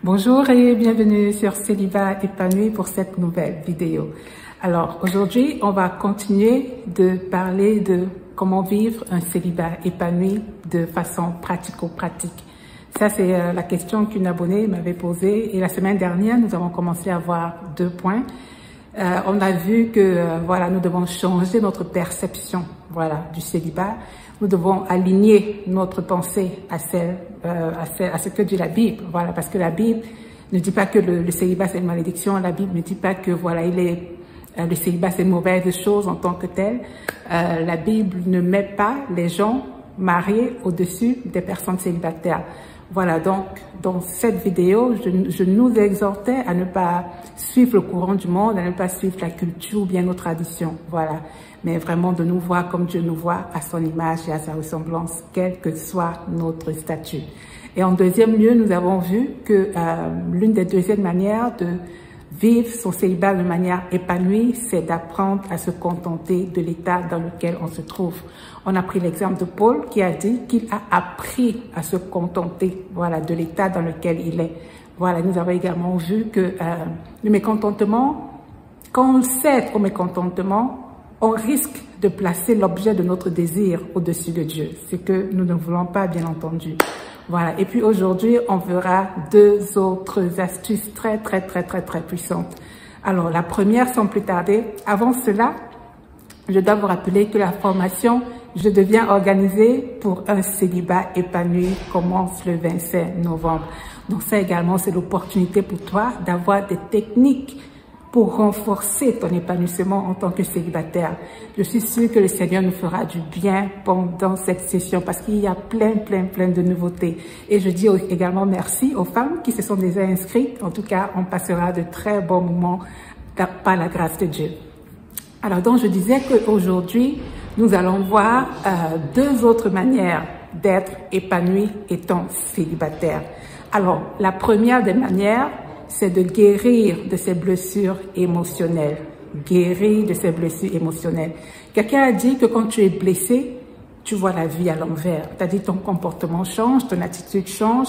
Bonjour et bienvenue sur Célibat épanoui pour cette nouvelle vidéo. Alors aujourd'hui, on va continuer de parler de comment vivre un célibat épanoui de façon pratico-pratique. Ça, c'est la question qu'une abonnée m'avait posée et la semaine dernière, nous avons commencé à voir 2 points. On a vu que voilà, nous devons changer notre perception du célibat. Nous devons aligner notre pensée à ce que dit la Bible. Voilà, parce que la Bible ne dit pas que le célibat c'est une malédiction. La Bible ne dit pas que le célibat c'est une mauvaise chose en tant que tel. La Bible ne met pas les gens mariés au-dessus des personnes célibataires. Voilà, donc dans cette vidéo, je nous exhortais à ne pas suivre le courant du monde, à ne pas suivre la culture ou bien nos traditions. Voilà, mais vraiment de nous voir comme Dieu nous voit, à son image et à sa ressemblance, quel que soit notre statut. Et en deuxième lieu, nous avons vu que l'une des deuxièmes manières de vivre son célibat de manière épanouie, c'est d'apprendre à se contenter de l'état dans lequel on se trouve. On a pris l'exemple de Paul qui a dit qu'il a appris à se contenter, de l'état dans lequel il est. Voilà, nous avons également vu que le mécontentement, quand on cède au mécontentement, on risque de placer l'objet de notre désir au-dessus de Dieu. C'est que nous ne voulons pas, bien entendu. Voilà. Et puis aujourd'hui, on verra 2 autres astuces très puissantes. Alors, la première, sans plus tarder, avant cela, je dois vous rappeler que la formation « Je deviens organisée pour un célibat épanoui » commence le 27 novembre. Donc ça également, c'est l'opportunité pour toi d'avoir des techniques pour renforcer ton épanouissement en tant que célibataire. Je suis sûre que le Seigneur nous fera du bien pendant cette session parce qu'il y a plein de nouveautés. Et je dis également merci aux femmes qui se sont déjà inscrites. En tout cas, on passera de très bons moments par la grâce de Dieu. Alors donc, je disais qu'aujourd'hui, nous allons voir 2 autres manières d'être épanoui étant célibataire. Alors, la première des manières, c'est de guérir de ses blessures émotionnelles. Guérir de ses blessures émotionnelles. Quelqu'un a dit que quand tu es blessé, tu vois la vie à l'envers. C'est-à-dire ton comportement change, ton attitude change,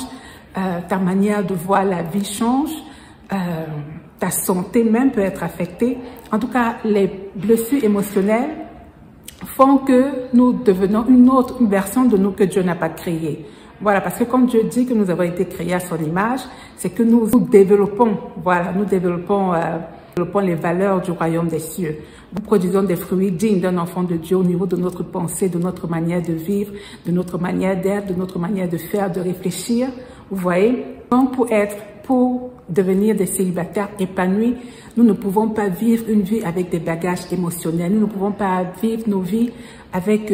ta manière de voir la vie change, ta santé même peut être affectée. En tout cas, les blessures émotionnelles font que nous devenons une version de nous que Dieu n'a pas créée. Voilà, parce que quand Dieu dit que nous avons été créés à son image, c'est que nous développons, nous développons les valeurs du royaume des cieux. Nous produisons des fruits dignes d'un enfant de Dieu au niveau de notre pensée, de notre manière de vivre, de notre manière d'être, de notre manière de faire, de réfléchir. Vous voyez, donc pour devenir des célibataires épanouis, nous ne pouvons pas vivre une vie avec des bagages émotionnels. Nous ne pouvons pas vivre nos vies avec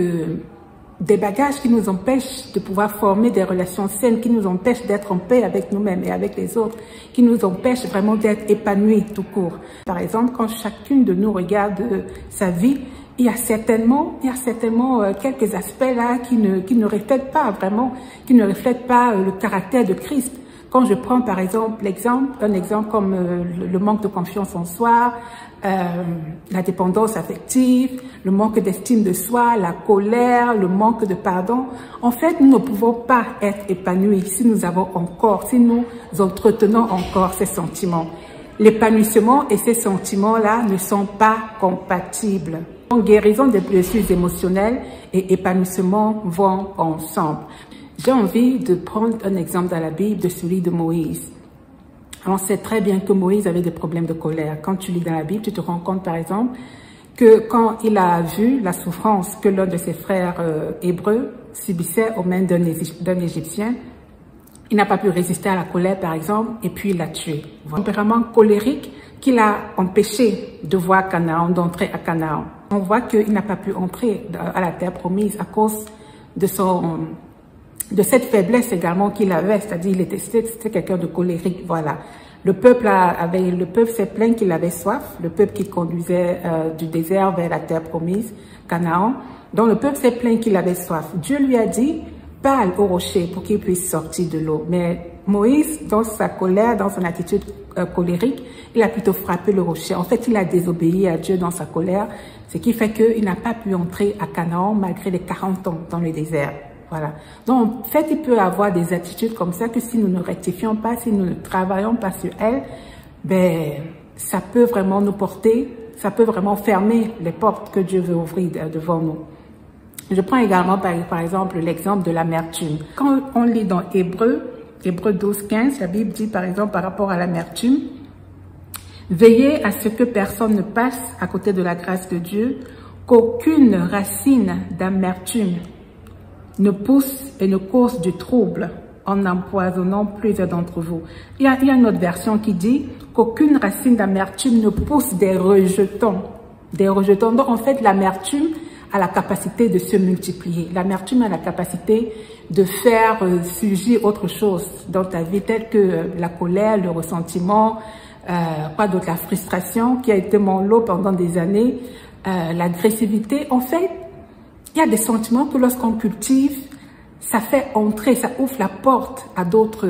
des bagages qui nous empêchent de pouvoir former des relations saines, qui nous empêchent d'être en paix avec nous-mêmes et avec les autres, qui nous empêchent vraiment d'être épanouis tout court. Par exemple, quand chacune de nous regarde sa vie, il y a certainement quelques aspects là qui ne reflètent pas vraiment, qui ne reflètent pas le caractère de Christ. Quand je prends par exemple un exemple comme le manque de confiance en soi, la dépendance affective, le manque d'estime de soi, la colère, le manque de pardon. En fait, nous ne pouvons pas être épanouis si nous entretenons encore ces sentiments. L'épanouissement et ces sentiments-là ne sont pas compatibles. Donc, guérison des blessures émotionnelles et épanouissement vont ensemble. J'ai envie de prendre un exemple dans la Bible de celui de Moïse. On sait très bien que Moïse avait des problèmes de colère. Quand tu lis dans la Bible, tu te rends compte par exemple que quand il a vu la souffrance que l'un de ses frères hébreux subissait aux mains d'un Égyptien, il n'a pas pu résister à la colère par exemple et puis il l'a tué. Un tempérament colérique qui l'a empêché de voir Canaan, d'entrer à Canaan. On voit qu'il n'a pas pu entrer à la terre promise à cause de cette faiblesse également qu'il avait, c'est-à-dire c'était quelqu'un de colérique, voilà. Le peuple s'est plaint qu'il avait soif, le peuple qui conduisait du désert vers la terre promise, Canaan. Donc le peuple s'est plaint qu'il avait soif. Dieu lui a dit, parle au rocher pour qu'il puisse sortir de l'eau. Mais Moïse, dans sa colère, dans son attitude colérique, il a plutôt frappé le rocher. En fait, il a désobéi à Dieu dans sa colère, ce qui fait qu'il n'a pas pu entrer à Canaan malgré les 40 ans dans le désert. Voilà. Donc, en fait, il peut y avoir des attitudes comme ça que si nous ne rectifions pas, si nous ne travaillons pas sur elles, ben, ça peut vraiment nous porter, ça peut vraiment fermer les portes que Dieu veut ouvrir devant nous. Je prends également, par exemple, l'exemple de l'amertume. Quand on lit dans Hébreux 12, 15, la Bible dit, par exemple, par rapport à l'amertume, « Veillez à ce que personne ne passe à côté de la grâce de Dieu, qu'aucune racine d'amertume ne pousse et ne cause du trouble en empoisonnant plusieurs d'entre vous. » Il y a une autre version qui dit qu'aucune racine d'amertume ne pousse des rejetons. Des rejetons. Donc, en fait, l'amertume a la capacité de se multiplier. L'amertume a la capacité de faire surgir autre chose dans ta vie, telle que la colère, le ressentiment, quoi d'autre, la frustration qui a été mon lot pendant des années, l'agressivité. En fait, il y a des sentiments que lorsqu'on cultive, ça fait entrer, ça ouvre la porte à d'autres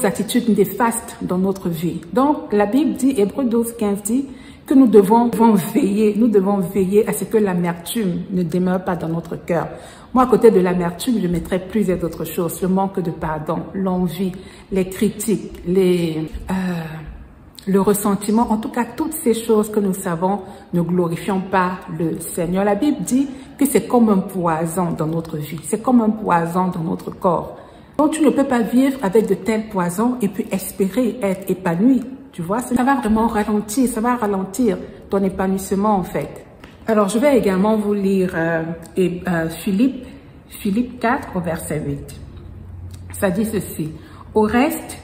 attitudes néfastes dans notre vie. Donc, la Bible dit, Hébreux 12, 15 dit, que nous devons veiller à ce que l'amertume ne demeure pas dans notre cœur. Moi, à côté de l'amertume, je mettrais plusieurs autres choses. Le manque de pardon, l'envie, les critiques, le ressentiment. En tout cas, toutes ces choses que nous savons ne glorifions pas le Seigneur. La Bible dit que c'est comme un poison dans notre vie. C'est comme un poison dans notre corps. Donc, tu ne peux pas vivre avec de tels poisons et puis espérer être épanoui. Tu vois, ça va vraiment ralentir, ça va ralentir ton épanouissement en fait. Alors, je vais également vous lire Philippe 4 au verset 8. Ça dit ceci. « Au reste,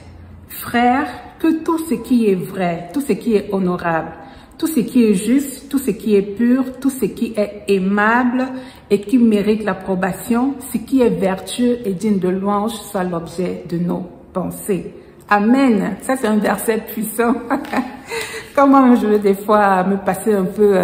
frères, que tout ce qui est vrai, tout ce qui est honorable, tout ce qui est juste, tout ce qui est pur, tout ce qui est aimable et qui mérite l'approbation, ce qui est vertueux et digne de louange soit l'objet de nos pensées. » Amen. Ça, c'est un verset puissant. Comment je veux des fois me passer un peu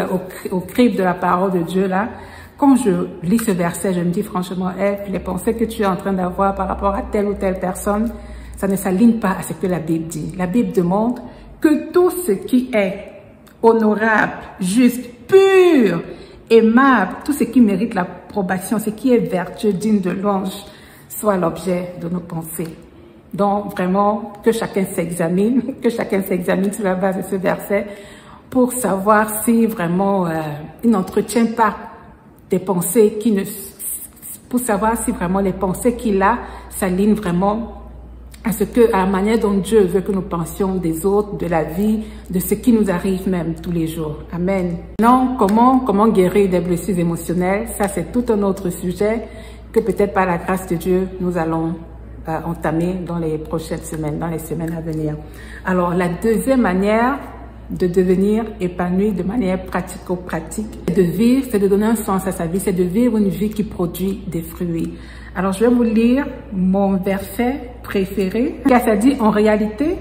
au crible de la parole de Dieu là. Quand je lis ce verset, je me dis franchement, les pensées que tu es en train d'avoir par rapport à telle ou telle personne, ça ne s'aligne pas à ce que la Bible dit. La Bible demande que tout ce qui est honorable, juste, pur, aimable, tout ce qui mérite l'approbation, ce qui est vertueux, digne de louange, soit l'objet de nos pensées. Donc, vraiment, que chacun s'examine sur la base de ce verset pour savoir si vraiment il n'entretient pas des pensées pour savoir si vraiment les pensées qu'il a s'alignent vraiment à la manière dont Dieu veut que nous pensions des autres, de la vie, de ce qui nous arrive même tous les jours. Amen. Non, comment guérir des blessures émotionnelles? Ça, c'est tout un autre sujet que peut-être par la grâce de Dieu, nous allons entamer dans les prochaines semaines, dans les semaines à venir. Alors, la deuxième manière de devenir épanoui de manière pratico-pratique, c'est de vivre, c'est de donner un sens à sa vie, c'est de vivre une vie qui produit des fruits. Alors, je vais vous lire mon verset préféré. Ça dit, en réalité,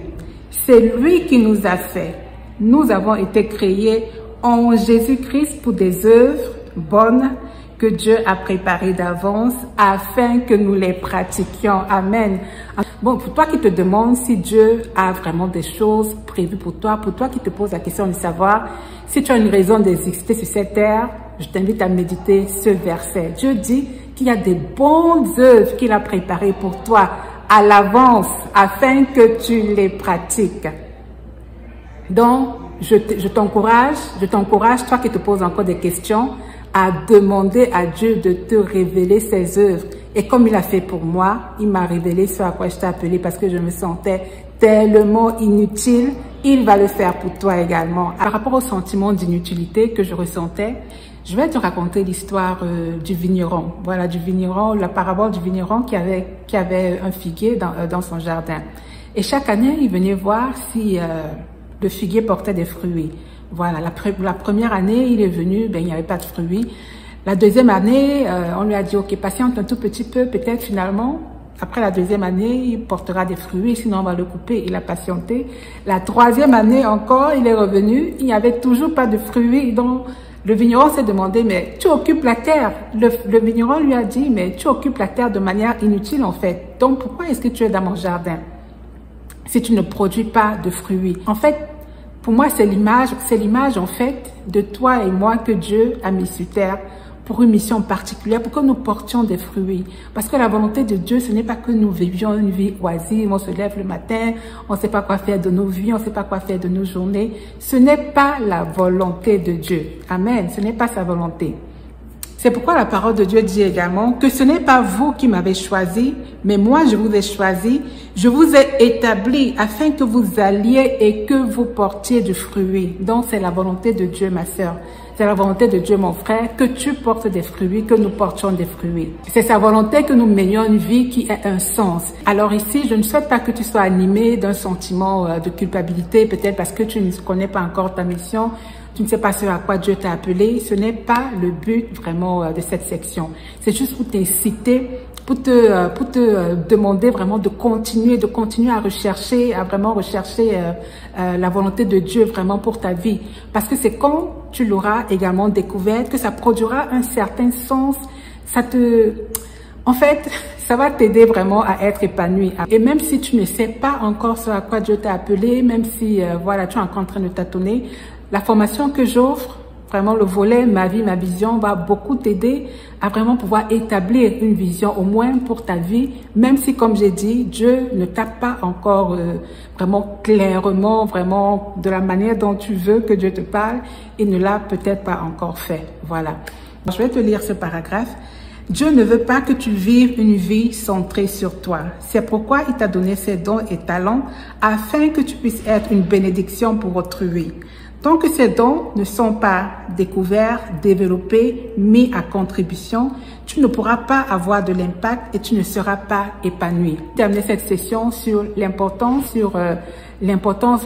c'est lui qui nous a fait. Nous avons été créés en Jésus-Christ pour des œuvres bonnes que Dieu a préparées d'avance afin que nous les pratiquions. Amen. Bon, pour toi qui te demandes si Dieu a vraiment des choses prévues pour toi qui te poses la question de savoir si tu as une raison d'exister sur cette terre, je t'invite à méditer ce verset. Dieu dit qu'il y a des bonnes œuvres qu'il a préparées pour toi à l'avance afin que tu les pratiques. Donc, je t'encourage, toi qui te poses encore des questions, à demander à Dieu de te révéler ses œuvres. Et comme il a fait pour moi, il m'a révélé ce à quoi je t'ai appelé parce que je me sentais tellement inutile. Il va le faire pour toi également. Par rapport au sentiment d'inutilité que je ressentais, je vais te raconter l'histoire du vigneron. Voilà, du vigneron, la parabole du vigneron qui avait un figuier dans son jardin. Et chaque année, il venait voir si le figuier portait des fruits. Voilà, la première année, il est venu, il n'y avait pas de fruits. La deuxième année, on lui a dit, ok, patiente un tout petit peu, peut-être finalement, après la deuxième année, il portera des fruits, sinon on va le couper. Il a patienté. La troisième année encore, il est revenu, il n'y avait toujours pas de fruits. Donc, le vigneron s'est demandé, mais tu occupes la terre. Le vigneron lui a dit, mais tu occupes la terre de manière inutile en fait. Donc, pourquoi est-ce que tu es dans mon jardin si tu ne produis pas de fruits? En fait, pour moi, c'est l'image en fait de toi et moi que Dieu a mis sur terre pour une mission particulière, pour que nous portions des fruits. Parce que la volonté de Dieu, ce n'est pas que nous vivions une vie oisive, on se lève le matin, on ne sait pas quoi faire de nos vies, on ne sait pas quoi faire de nos journées. Ce n'est pas la volonté de Dieu. Amen. Ce n'est pas sa volonté. C'est pourquoi la parole de Dieu dit également que ce n'est pas vous qui m'avez choisi, mais moi je vous ai choisi, je vous ai établi afin que vous alliez et que vous portiez du fruit. Donc c'est la volonté de Dieu, ma sœur. C'est la volonté de Dieu, mon frère, que tu portes des fruits, que nous portions des fruits. C'est sa volonté que nous menions une vie qui ait un sens. Alors ici, je ne souhaite pas que tu sois animé d'un sentiment de culpabilité, peut-être parce que tu ne connais pas encore ta mission. Tu ne sais pas ce à quoi Dieu t'a appelé. Ce n'est pas le but vraiment de cette section. C'est juste pour t'inciter, pour te demander vraiment de continuer à rechercher, à vraiment rechercher la volonté de Dieu vraiment pour ta vie. Parce que c'est quand tu l'auras également découverte que ça produira un certain sens. En fait, ça va t'aider vraiment à être épanoui. Et même si tu ne sais pas encore ce à quoi Dieu t'a appelé, même si voilà, tu es encore en train de tâtonner, la formation que j'offre, vraiment le volet Ma vie, ma vision, va beaucoup t'aider à vraiment pouvoir établir une vision au moins pour ta vie, même si, comme j'ai dit, Dieu ne t'a pas encore vraiment clairement, vraiment de la manière dont tu veux que Dieu te parle, il ne l'a peut-être pas encore fait. Voilà. Je vais te lire ce paragraphe. Dieu ne veut pas que tu vives une vie centrée sur toi. C'est pourquoi il t'a donné ses dons et talents afin que tu puisses être une bénédiction pour autrui. Tant que ces dons ne sont pas découverts, développés, mis à contribution, tu ne pourras pas avoir de l'impact et tu ne seras pas épanoui. Terminer cette session sur l'importance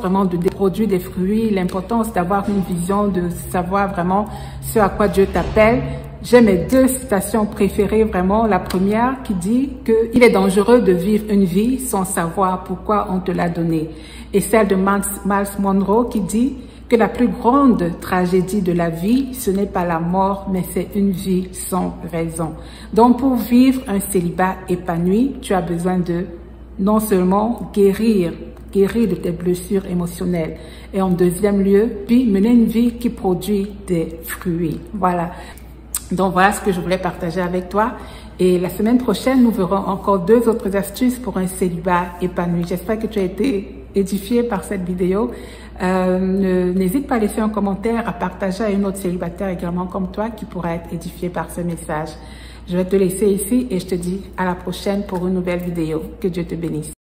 vraiment de produire des fruits, l'importance d'avoir une vision, de savoir vraiment ce à quoi Dieu t'appelle. J'ai mes deux citations préférées vraiment. La première qui dit qu'il est dangereux de vivre une vie sans savoir pourquoi on te l'a donnée. Et celle de Miles Monroe qui dit que la plus grande tragédie de la vie, ce n'est pas la mort, mais c'est une vie sans raison. Donc, pour vivre un célibat épanoui, tu as besoin de non seulement guérir de tes blessures émotionnelles, et en deuxième lieu, puis mener une vie qui produit des fruits. Voilà. Donc, voilà ce que je voulais partager avec toi. Et la semaine prochaine, nous verrons encore 2 autres astuces pour un célibat épanoui. J'espère que tu as été édifié par cette vidéo. N'hésite pas à laisser un commentaire, à partager à une autre célibataire également comme toi qui pourra être édifié par ce message. Je vais te laisser ici et je te dis à la prochaine pour une nouvelle vidéo. Que Dieu te bénisse.